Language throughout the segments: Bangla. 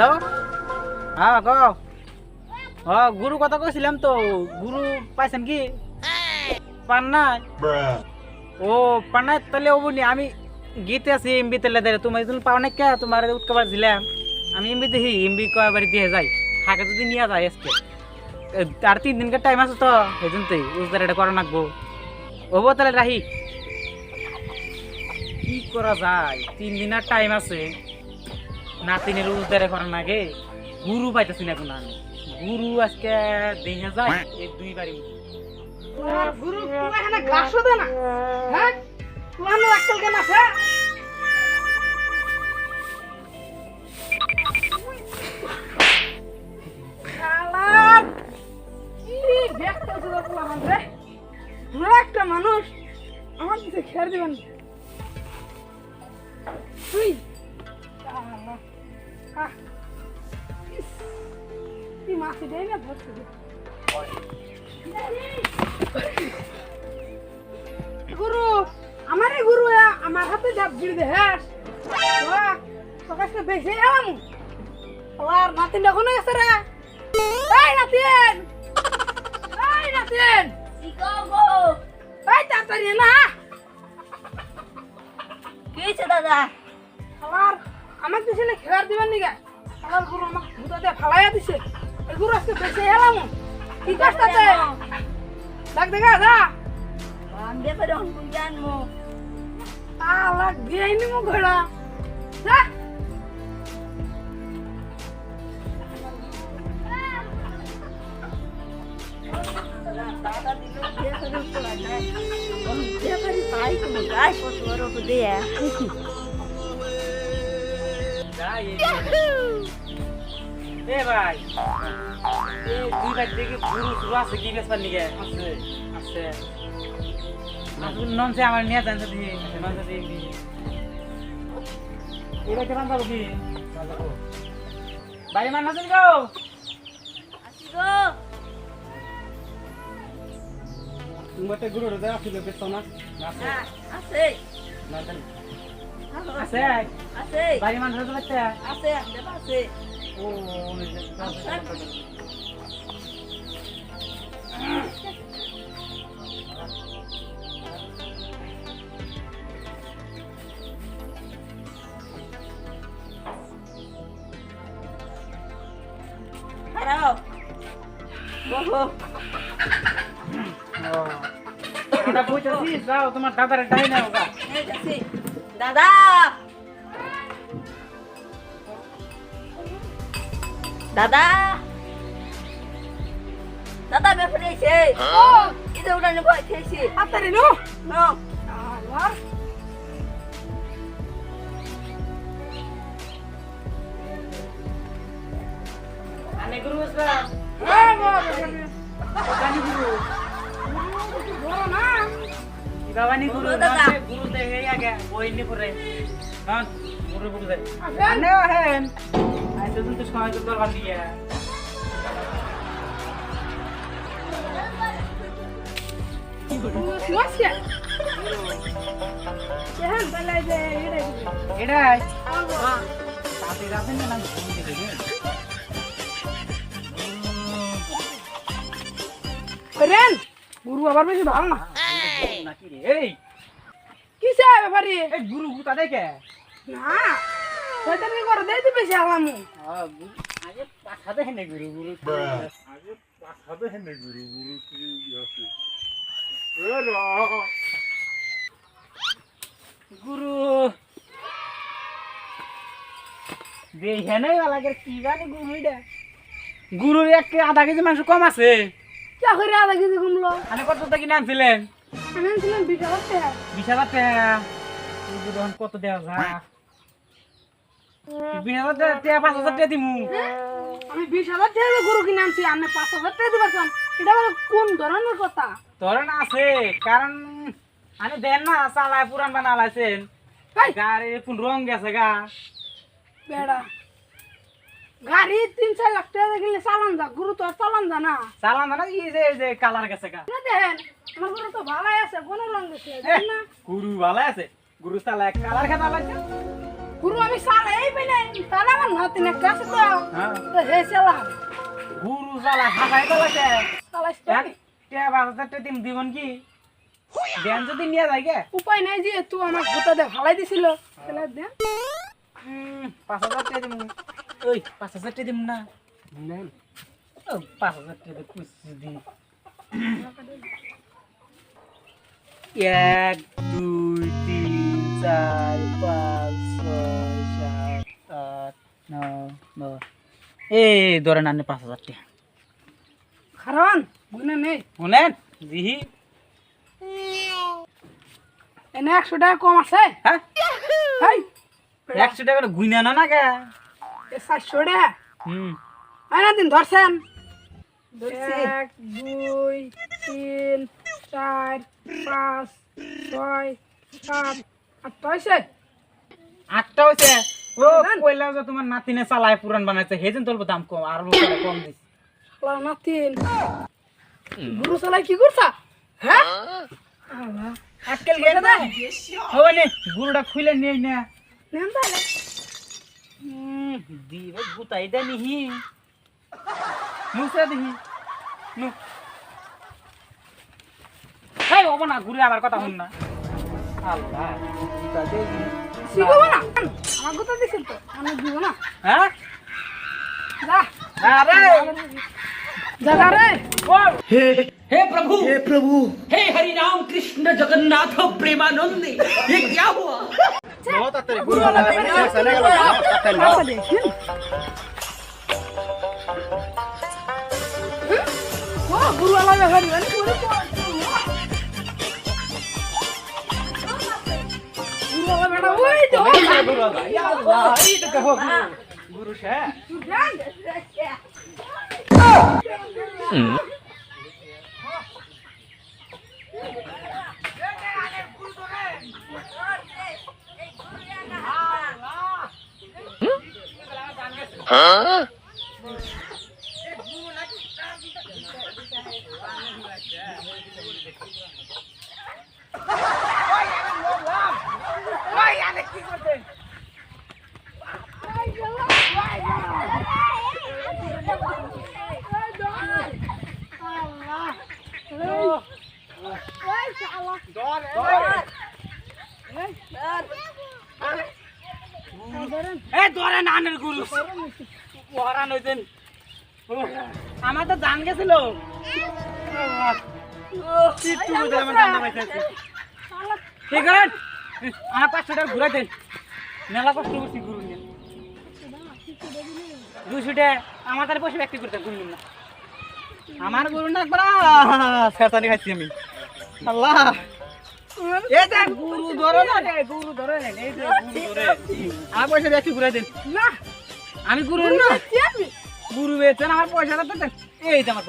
হ্যালো, হ্যাঁ কও। হ্যাঁ গুরু কথা কইছিলাম তো, গুরু পাইছেন কি? পান নাই? ও পান নাই, তাহলে অবনি আমি গীতে আছি এমবি তেলে দেয়, তোমার তুমি পাও না কে? তোমার উৎকাবার ছিলাম আমি এমবি দেখি, এমবি কয়বার দিয়ে যাই, থাকে যদি নিয়ে যায় আজকে। আর 3 দিনকার টাইম আছে তো, এই জন্যই উজদার এটা করা নাকবো। হবো তাহলে রাহি। কি করা যায়, 3 দিনের টাইম আছে, নাতিনের উজদারে করার নাগে গুরু পাইতেছি না কোনো আমি। গুরু আজকে দেখে যায় এই 2বারই। গুরু তোমার এখানে ঘাসও দে না, হ্যাঁ তোমার আজকাল কেন আছে? শালার কি দেখতে ছিল তোমার রে, তোরা একটা মানুষ আমার কাছে খেয়ার দিবেন তুই। শালা আহ ইস, তুই মাসি দেয় না ধরতে দে। গুরু আমারে গুরু আমার হাতে জাপ গিয়ে দে, হ্যাঁ তোকে বেশি এলাম আর নাতিন এখন গেছে রে। এই নাতিন, এই নাতিন কি করবো? এই তাড়াতাড়ি না। কি হয়েছে দাদা? আমার আমার দিছে না খেয়ার দিবেন নিগা, আমার গুরু আমাকে ভূতা দিয়ে ফালাইয়া দিছে। এই গুরু আজকে বেশি এলাম কি কাজটাতে দেখ দেখা যা আমি করে অঙ্কুর জানবো। আলাক দিয়াইনি মো ঘোড়া যা। দাদা দিল বিয়ে করে উঠতে পারে না, বিয়ে করে পাই কোনো গায়ে কত বড় দিয়ে যাই এ ভাই, এই 2বার দেখি গুরু শুরু আছে কি বেসবার নিগে আছে আছে ননসে আমার নিয়ে জানতে দিই ননসে দিই এটা কেমন যাবো কি বাড়ি মান আছেন গো? আসি গো। তুমি একটা গুরু রে আসলে বেসতো না আছে হ্যাঁ, আছে না জানি আছে আছে আছে বাড়ি মান হতে পারছে আছে আছে। ও খারাপ বহু ওটা বুঝতেছি, যাও তোমার দাদার ডাই না ওটা। এই যাচ্ছি দাদা। দাদা দাদা ব্যাপারে এসে এটা উড়ানে ভয় খেয়েছি। তাড়াতাড়ি নো নো আল্লাহ আনে গুরু বসরা হ্যাঁ বাবা জানি গুরু বড় না বাবানি গুরু গুরু দাদা। না গুরু দে হে আগে ওইনি করে হ্যাঁ গুরু গুরু দে আসেন আনে হেন আই তো তুমি সময় তো দরকার দিয়ে নমস্তে হ্যাঁ বলে যে এটা এটাই তাতে রাখেন না আমি ফোন দিয়ে দেব করেন গুরু আবার বেশি ভালো না নাকি রে এই কিসে ব্যাপারে এই গুরু গুতা দেখে না সেটাকে করে দেই দিবে বেশি আলামু আগে পাঠাতে হেন গুরু গুরু আগে পাঠাতে হেন গুরু গুরু কি আছে গুরু দেখে নাই লাগে কি জানি গুরু এটা গুরুর এক আধা কেজি মাংস কম আছে চা করে আধা কেজি কমলো মানে কত টাকা কিনে আনছিলেন আমি আনছিলাম 20,000 টাকা 20,000 টাকা গুরু এখন কত দেওয়া যায় 20,000 টাকা 5,000 টাকা দিমু আমি 20,000 টাকা গরু কিনে আনছি আমি 5,000 টাকা দিবার চান এটা আবার কোন ধরনের কথা ধরেন আছে কারণ আমি দেন না চালায় পুরান বানালাইছেন ভাই গাড়ি কোন রং গেছে গা বেড়া গাড়ি 3-4 লাখ টাকা কিনলে চালান যা গরু তো আর চালান যা না চালান না এই যে কালার গেছে গা না দেখেন আমার গরু তো ভালোই আছে কোন রং গেছে জানেন না গুরু ভালো আছে গুরু চালায় কালার খেতা লাগছে গুরু আমি চালাই পেলে তাহলে আমার নাতিন একটা আছে তো হ্যাঁ তো হে চালা গুরু জ্বালা হাসাই চালাইছে চালাই কে 5,000 টাকা দিবন কি দেন যদি নিয়ে যায় গে উপায় নাই যে তুই আমার গোটা দিয়ে ভালাই দিছিল তাহলে দে 5,000 টাকা দিমু ওই 5,000 টাকা দিমু না নেন ও 5,000 টাকা খুশি দি 1 2 3 4 5 6 7 8 9 10 এই ধরেন আনে 5,000 টাকা কারণ মনে নেই শুনেন জিহি এনে 100 টাকা কম আছে হ্যাঁ হাই 100 টাকা গুইনা না না কে এ 700 টাকা আয় না দিন ধরছেন 1 2 3 4 5 6 7 8 হইছে 8টা হইছে ও কইলা যে তোমার নাতিনে চালায় পুরান বানাইছে হেজেন তোলবো দাম কম আর লোকেরা কম দিছে শালা নাতিন গুরু চালাই কি করছা হ্যাঁ আল্লাহ আজকাল গেছে না হবনে গুরুটা খুলে নেই না নেন তাহলে দিব গুতাই দে নিহি মুসা দিহি নু এই ওব না ঘুরে আবার কথা শুন না আল্লাহ গুতা দে শিখবো না আমার কথা দিছেন তো আমি দিব না হ্যাঁ যা আরে জাগা রে বল हे प्रभु हे हरि राम कृष्ण जगन्नाथ प्रेमानंद ये क्या हुआ গুরু আলা ব্যাপারি মানে গুরু আলা বেটা ওই তো গুরু সে এ তোরে নানের গুরু ওরা নইতেন আমার তো জান গেছিল ঠিক করেন আমার 500 টাকা ঘুরাই দেন মেলা কষ্ট করছি গুরু নিয়ে 200 টাকা আমার তাহলে পয়সা ব্যক্তি করতে ঘুরলাম না আমার গুরু না একবার শেরতানি খাচ্ছি আমি আল্লাহ এই দেখ গুরু ধরে না গুরু ধরে এই যে গুরু ধরে আমার পয়সা ব্যক্তি ঘুরাই দেন না আমি গুরু না গুরু বেচেন আমার পয়সাটা তো দেন এই যে আমার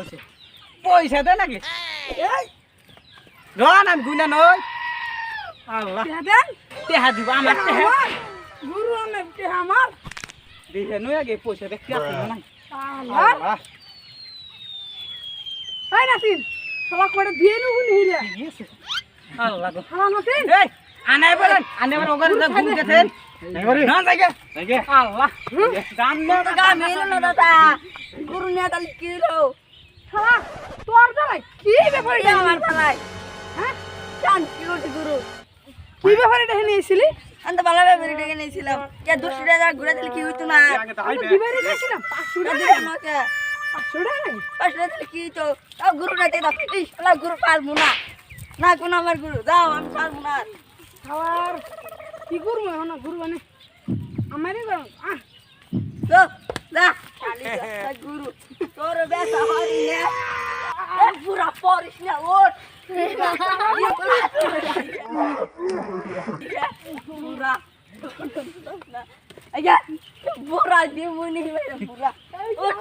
পয়সা দেয় নাকি এই রন আমি গুনা নই আল্লাহ দেন তেহা দিব আমার তেহা গুরু অনেক আমার দেখে নই আগে পয়সা ব্যক্তি আছে না আল্লাহ আল্লাহ তাই নাতিন শালা করে দিয়ে নুন হিরে ইয়েছে আল্লাহ গো শালা নাতিন এই আনাই বলেন আনাই বলেন ওখানে যা ঘুম গেছেন না জায়গা আল্লাহ দাম না গা মেলো না দাদা গুরু নিয়ে তাহলে কি হলো শালা তোর জ্বালাই কি ব্যাপার এই আমার তালাই হ্যাঁ জান কি করছে গুরু কি ব্যাপার এটা নিয়েছিলি আমি তো ভালো ব্যাপারে ডেকে নিয়েছিলাম কে 200 টাকা ঘুরে দিলে কি হইতো না আমি দিবারে গেছিলাম 500 টাকা 500 টাকা নাকি 500 টাকা দিলে কি হইতো তাও গুরু রাতে দাও ইস শালা গুরু পারবো না না কোন আমার গুরু দাও আমি পারবো না শালার কি করবো এখন গুরু মানে আমারই করো তো যা খালি যা গুরু তোর বেসা হরি নে এ পুরা পরিস না ওঠ পুরা আয়া পুরা দিমুনি পুরা ওঠ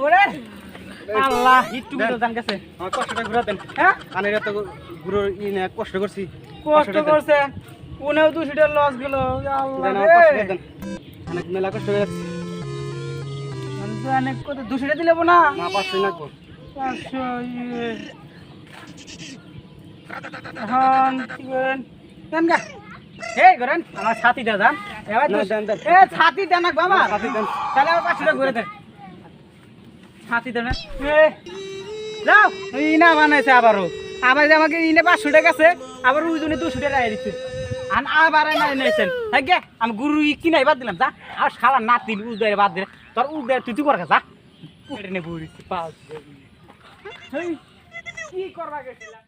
ওরে আল্লাহ একটু তো জান গেছে আমার কষ্টটা ঘুরা দেন হ্যাঁ আনের এত গুরুর ই না কষ্ট করছি কষ্ট করছে উনিও 200 টাকা লস গেল আল্লাহ দেন আমার কষ্ট দেন অনেক মেলা কষ্ট করে যাচ্ছি অনেক কত 200 টাকা দিলে না মা 500 লাগবো 500 এখন কি করেন দেন গা এই করেন আমার ছাতিটা যান এবার না, দেন, দেন। এ ছাতি দেন না বাবা ছাতি দেন। তাহলে আমার 500 টাকা ঘুরে দেন ছাতি দেন না এ যাও ইনা বানাইছে আবারও আবার যে আমাকে ইনে 500 টাকা আছে আবার ওইজনে 200 টাকা রায় দিচ্ছে আর আবার না নিয়েছেন হ্যাঁ গে আমি গুরু কিনাই বাদ দিলাম যা আর শালা নাতি উদয় বাদ দিলে তোর উদয় তুই কর যা পুরে নে বুড়ি পাল কি করবা গেছিলাম